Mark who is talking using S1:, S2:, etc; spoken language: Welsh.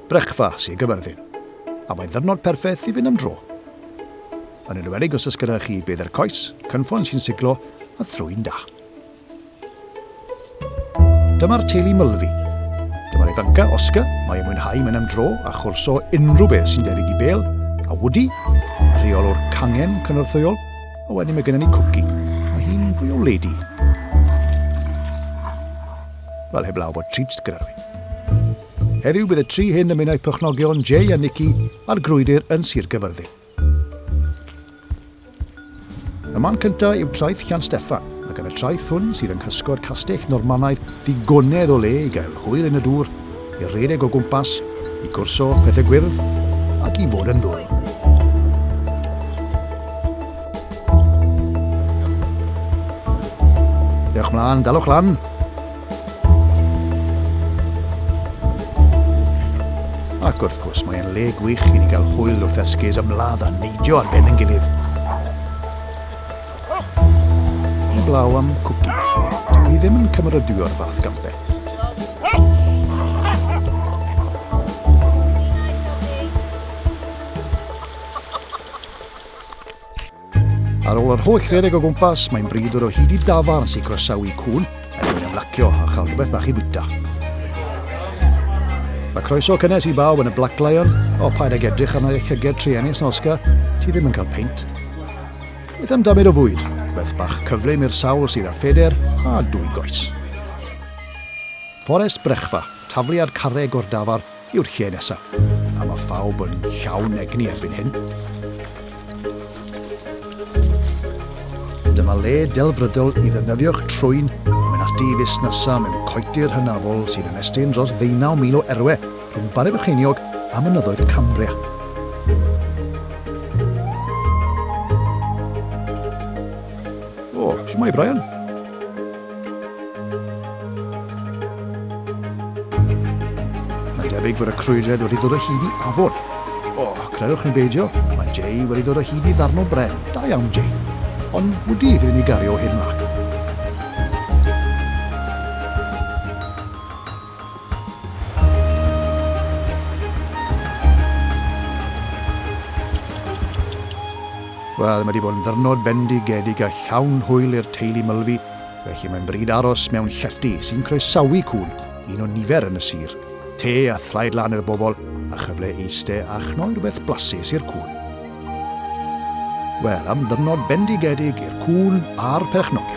S1: Brechfa sy'n Gyfyrddin, a mae'n ddyrnod perffaith i fynd am dro. Yn enwedig os ys gyda chi bedd yr coes, cynffon sy'n siglo a thrwy'n da. Dyma'r teulu Mylfi. Dyma'r ifanca Oscar, mae'n mwynhau mynd am dro a chwrso unrhyw beth sy'n debyg i bêl, a Woody, a rheolwr cangen cynorthwyol, a wedyn mae gennym ni Cookie, a hi'n fwy o lady. Wel, heblaw bod treats gyda rhywun. Heddiw bydd y tri hyn yn mynd â'i perchnogion Jay a Nicky ar grwydr yn Sir Gyfyrddin. Y man cyntaf yw traeth Llan Steffan, ac yn y traeth hwn sydd yn cysgod castell Normanaidd ddigonedd o le i gael hwyl yn y dŵr, i redeg o gwmpas, i gwrso pethau gwyrdd, ac i fod yn ddwl. Dewch mlaen, dalwch lan. Ac wrth gwrs, mae'n le gwych i ni gael hwyl wrth esgus ymladd a neidio ar ben yn gilydd. I blaw am Cookie. Dwi ddim yn cymeradwyo'r fath gampau. Ar ôl yr holl redeg o gwmpas, mae'n brydwr o hyd i dafarn sy'n croesawu cwn a dwi'n ymlacio a chael rhywbeth bach i bwyta. Mae croeso cynnes i baw yn y Black Lion, o paid ag edrych arno eich hyged trienus na Oscar, ti ddim yn cael peint. Beth am damid o fwyd, beth bach cyflym i'r sawl sydd â ffeder a 2 goes. Fforest Brechfa, tafliad carreg o'r dafar yw'r lle nesaf, a mae phawb yn llawn egni erbyn hyn. Dyma le delfrydol i ddefnyddio'ch trwyn mynd ati i fusnesau mewn coetir hynafol sy'n ymestyn dros 19,000 o erwe rhwng Banau Brycheiniog a mynyddoedd y Cambria. O, shwmai Brian? Mae'n debyg fod y crwydred wedi dod o hyd i afon. O, credwch yn beidio, mae Jay wedi dod o hyd i ddarn o bren. Da iawn, Jay. Ond Woody fydd ni gario hyn mlaen. Wel, mae wedi bod yn ddyrnod bendigedig a llawn hwyl i'r teulu Mylfi, felly mae'n bryd aros mewn llety sy'n croesawu cwn, un o nifer yn y sir, te a thraed lan i'r bobl, a chyfle eiste a chnoi rhywbeth blasus i'r cwn. Wel, am ddyrnod bendigedig i'r cwn a'r perchnogion.